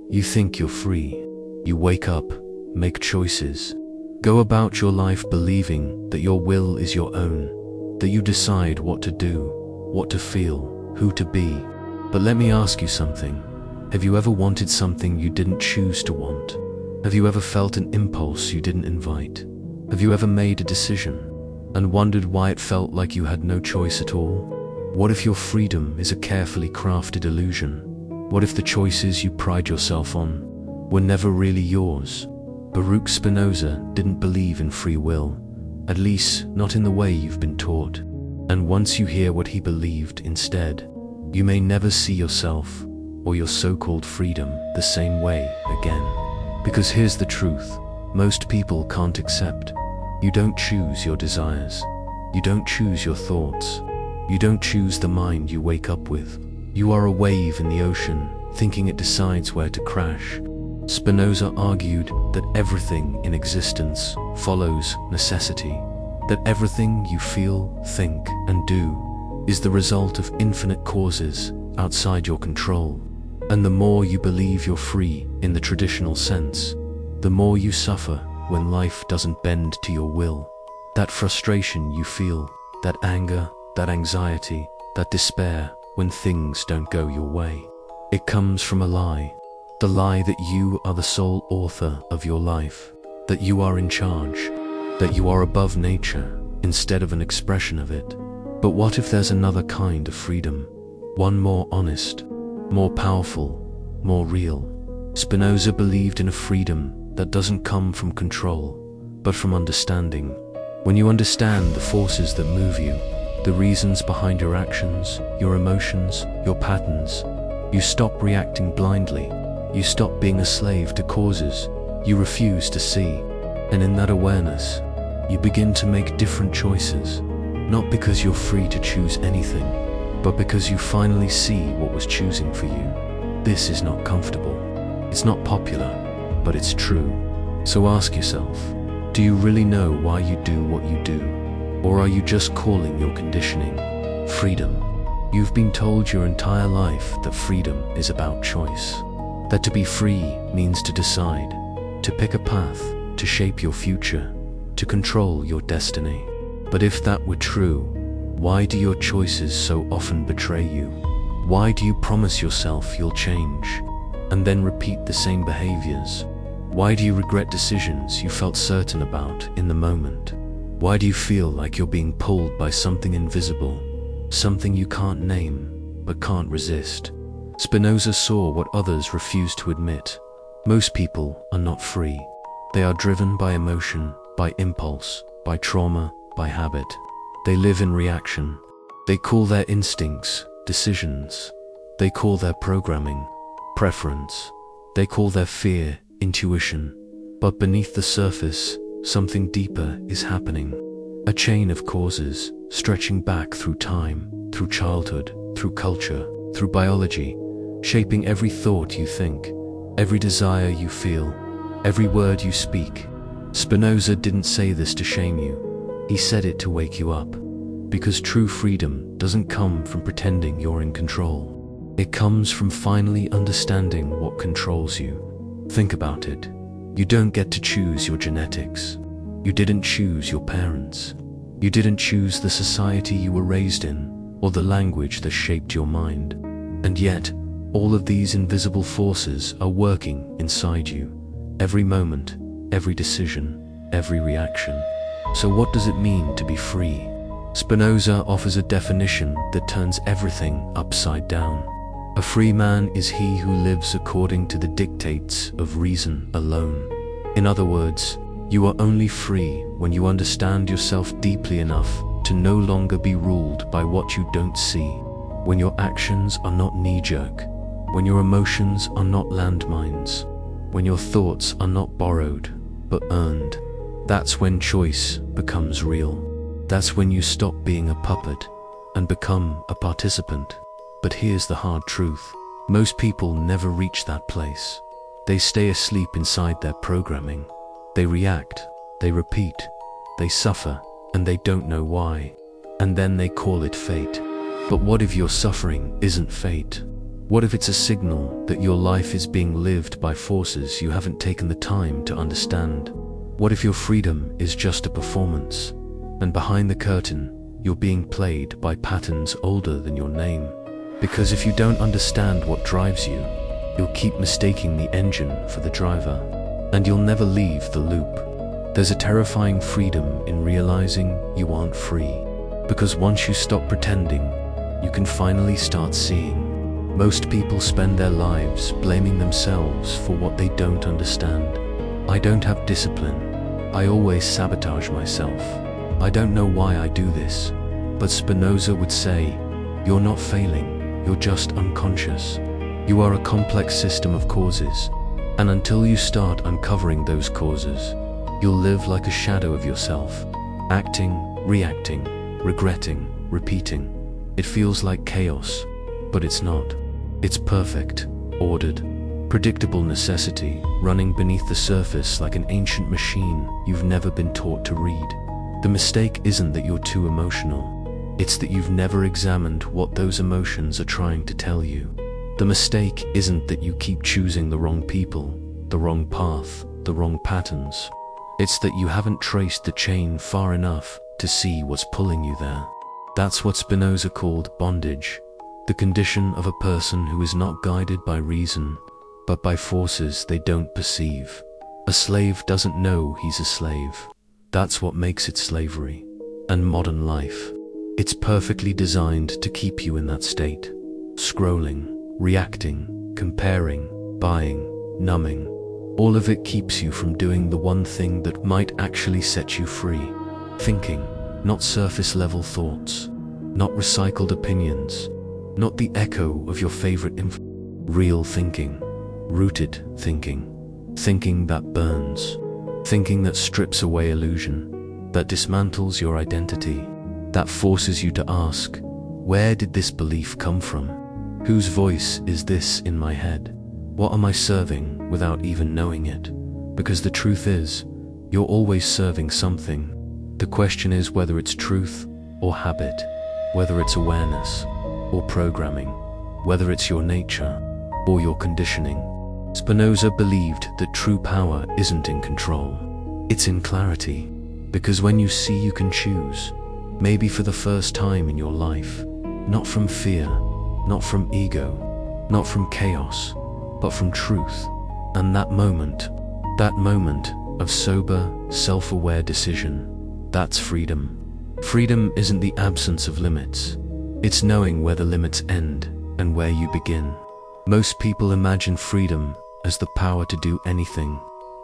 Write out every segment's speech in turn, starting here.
You think you're free. You wake up, make choices, go about your life believing that your will is your own, that you decide what to do, what to feel, who to be. But let me ask you something. Have you ever wanted something you didn't choose to want? Have you ever felt an impulse you didn't invite? Have you ever made a decision and wondered why it felt like you had no choice at all? What if your freedom is a carefully crafted illusion? What if the choices you pride yourself on were never really yours? Baruch Spinoza didn't believe in free will, at least not in the way you've been taught. And once you hear what he believed instead, you may never see yourself or your so-called freedom the same way again. Because here's the truth, most people can't accept. You don't choose your desires. You don't choose your thoughts. You don't choose the mind you wake up with. You are a wave in the ocean, thinking it decides where to crash. Spinoza argued that everything in existence follows necessity, that everything you feel, think, and do is the result of infinite causes outside your control. And the more you believe you're free in the traditional sense, the more you suffer when life doesn't bend to your will. That frustration you feel, that anger, that anxiety, that despair when things don't go your way. It comes from a lie. The lie that you are the sole author of your life, that you are in charge, that you are above nature instead of an expression of it. But what if there's another kind of freedom? One more honest, more powerful, more real. Spinoza believed in a freedom that doesn't come from control, but from understanding. When you understand the forces that move you, the reasons behind your actions, your emotions, your patterns, you stop reacting blindly. You stop being a slave to causes you refuse to see. And in that awareness, you begin to make different choices, not because you're free to choose anything, but because you finally see what was choosing for you. This is not comfortable. It's not popular, but it's true. So ask yourself, do you really know why you do what you do? Or are you just calling your conditioning freedom? You've been told your entire life that freedom is about choice. That to be free means to decide, to pick a path, to shape your future, to control your destiny. But if that were true, why do your choices so often betray you? Why do you promise yourself you'll change, and then repeat the same behaviors? Why do you regret decisions you felt certain about in the moment? Why do you feel like you're being pulled by something invisible, something you can't name, but can't resist? Spinoza saw what others refuse to admit. Most people are not free. They are driven by emotion, by impulse, by trauma, by habit. They live in reaction. They call their instincts decisions. They call their programming preference. They call their fear intuition. But beneath the surface, something deeper is happening. A chain of causes stretching back through time, through childhood, through culture, through biology, shaping every thought you think, every desire you feel, every word you speak. Spinoza didn't say this to shame you. He said it to wake you up. Because true freedom doesn't come from pretending you're in control. It comes from finally understanding what controls you. Think about it. You don't get to choose your genetics. You didn't choose your parents. You didn't choose the society you were raised in, or the language that shaped your mind. And yet, all of these invisible forces are working inside you. Every moment, every decision, every reaction. So what does it mean to be free? Spinoza offers a definition that turns everything upside down. A free man is he who lives according to the dictates of reason alone. In other words, you are only free when you understand yourself deeply enough to no longer be ruled by what you don't see. When your actions are not knee-jerk. When your emotions are not landmines. When your thoughts are not borrowed, but earned. That's when choice becomes real. That's when you stop being a puppet and become a participant. But here's the hard truth. Most people never reach that place. They stay asleep inside their programming. They react, they repeat, they suffer, and they don't know why. And then they call it fate. But what if your suffering isn't fate? What if it's a signal that your life is being lived by forces you haven't taken the time to understand? What if your freedom is just a performance, and behind the curtain, you're being played by patterns older than your name? Because if you don't understand what drives you, you'll keep mistaking the engine for the driver, and you'll never leave the loop. There's a terrifying freedom in realizing you aren't free, because once you stop pretending, you can finally start seeing. Most people spend their lives blaming themselves for what they don't understand. I don't have discipline. I always sabotage myself. I don't know why I do this. But Spinoza would say, you're not failing, you're just unconscious. You are a complex system of causes, and until you start uncovering those causes, you'll live like a shadow of yourself, acting, reacting, regretting, repeating. It feels like chaos, but it's not. It's perfect, ordered, predictable necessity running beneath the surface like an ancient machine you've never been taught to read. The mistake isn't that you're too emotional. It's that you've never examined what those emotions are trying to tell you. The mistake isn't that you keep choosing the wrong people, the wrong path, the wrong patterns. It's that you haven't traced the chain far enough to see what's pulling you there. That's what Spinoza called bondage. The condition of a person who is not guided by reason, but by forces they don't perceive. A slave doesn't know he's a slave. That's what makes it slavery. And modern life, it's perfectly designed to keep you in that state. Scrolling, reacting, comparing, buying, numbing. All of it keeps you from doing the one thing that might actually set you free. Thinking, not surface-level thoughts, not recycled opinions, not the echo of your favorite real thinking, rooted thinking, thinking that burns, thinking that strips away illusion, that dismantles your identity, that forces you to ask, where did this belief come from? Whose voice is this in my head? What am I serving without even knowing it? Because the truth is, you're always serving something. The question is whether it's truth or habit, whether it's awareness or programming, whether it's your nature or your conditioning. Spinoza believed that true power isn't in control, it's in clarity. Because when you see you can choose, maybe for the first time in your life, not from fear, not from ego, not from chaos, but from truth. And that moment of sober, self-aware decision, that's freedom. Freedom isn't the absence of limits. It's knowing where the limits end and where you begin. Most people imagine freedom as the power to do anything,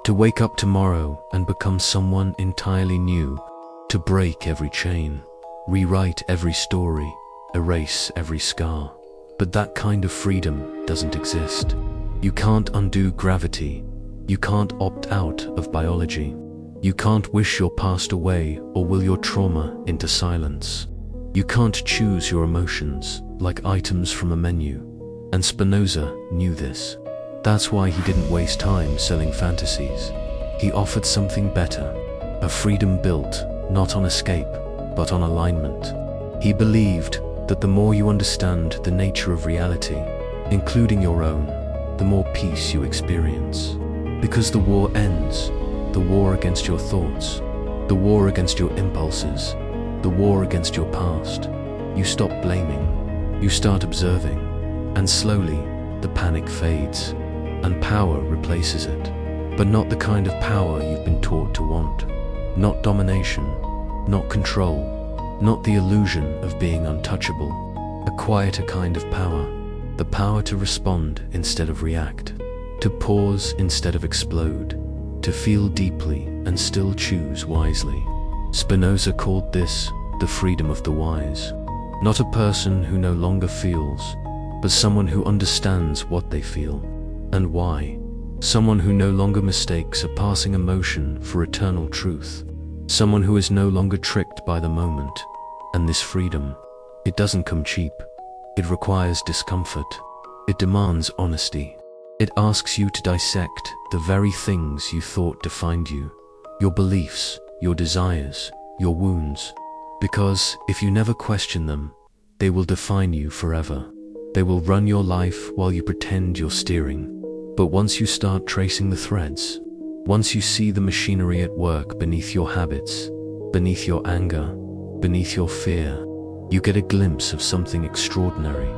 to wake up tomorrow and become someone entirely new, to break every chain, rewrite every story, erase every scar. But that kind of freedom doesn't exist. You can't undo gravity. You can't opt out of biology. You can't wish your past away or will your trauma into silence. You can't choose your emotions like items from a menu. And Spinoza knew this. That's why he didn't waste time selling fantasies. He offered something better, a freedom built not on escape, but on alignment. He believed that the more you understand the nature of reality, including your own, the more peace you experience. Because the war ends, the war against your thoughts, the war against your impulses, the war against your past. You stop blaming, you start observing, and slowly the panic fades, and power replaces it. But not the kind of power you've been taught to want. Not domination, not control, not the illusion of being untouchable. A quieter kind of power. The power to respond instead of react, to pause instead of explode, to feel deeply and still choose wisely. Spinoza called this the freedom of the wise. Not a person who no longer feels, but someone who understands what they feel and why. Someone who no longer mistakes a passing emotion for eternal truth. Someone who is no longer tricked by the moment. And this freedom, it doesn't come cheap. It requires discomfort. It demands honesty. It asks you to dissect the very things you thought defined you. Your beliefs, your desires, your wounds. Because if you never question them, they will define you forever. They will run your life while you pretend you're steering. But once you start tracing the threads, once you see the machinery at work beneath your habits, beneath your anger, beneath your fear, you get a glimpse of something extraordinary.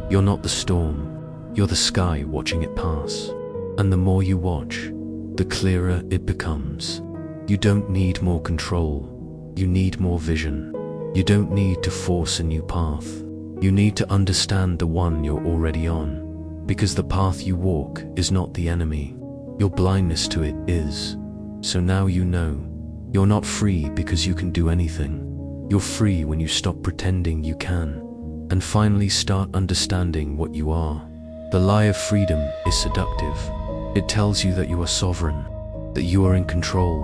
You're not the storm, you're the sky watching it pass. And the more you watch, the clearer it becomes. You don't need more control, you need more vision. You don't need to force a new path. You need to understand the one you're already on, because the path you walk is not the enemy. Your blindness to it is. So now you know. You're not free because you can do anything. You're free when you stop pretending you can, and finally start understanding what you are. The lie of freedom is seductive. It tells you that you are sovereign, that you are in control,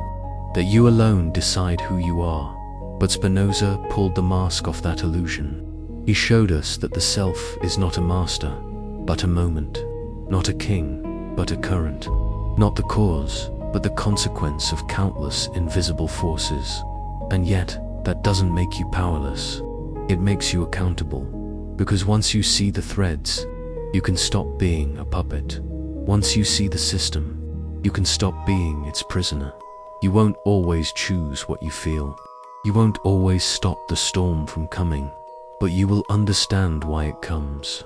that you alone decide who you are. But Spinoza pulled the mask off that illusion. He showed us that the self is not a master, but a moment, not a king, but a current, not the cause, but the consequence of countless invisible forces. And yet, that doesn't make you powerless. It makes you accountable, because once you see the threads, you can stop being a puppet. Once you see the system, you can stop being its prisoner. You won't always choose what you feel. You won't always stop the storm from coming, but you will understand why it comes.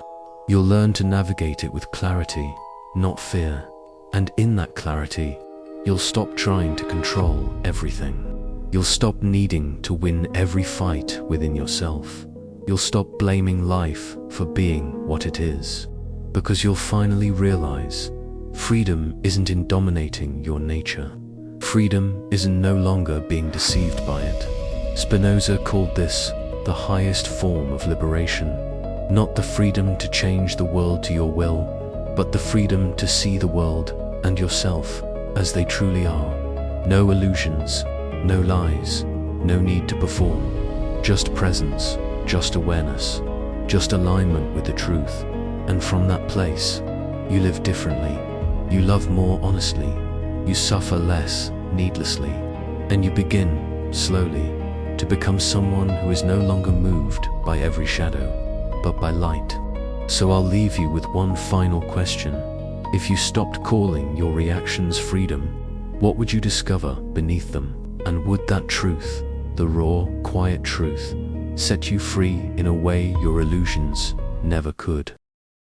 You'll learn to navigate it with clarity, not fear. And in that clarity, you'll stop trying to control everything. You'll stop needing to win every fight within yourself. You'll stop blaming life for being what it is, because you'll finally realize freedom isn't in dominating your nature. Freedom isn't no longer being deceived by it. Spinoza called this the highest form of liberation. Not the freedom to change the world to your will, but the freedom to see the world and yourself as they truly are. No illusions, no lies, no need to perform. Just presence, just awareness, just alignment with the truth. And from that place, you live differently. You love more honestly. You suffer less needlessly. And you begin, slowly, to become someone who is no longer moved by every shadow, but by light. So I'll leave you with one final question. If you stopped calling your reactions freedom, what would you discover beneath them? And would that truth, the raw, quiet truth, set you free in a way your illusions never could?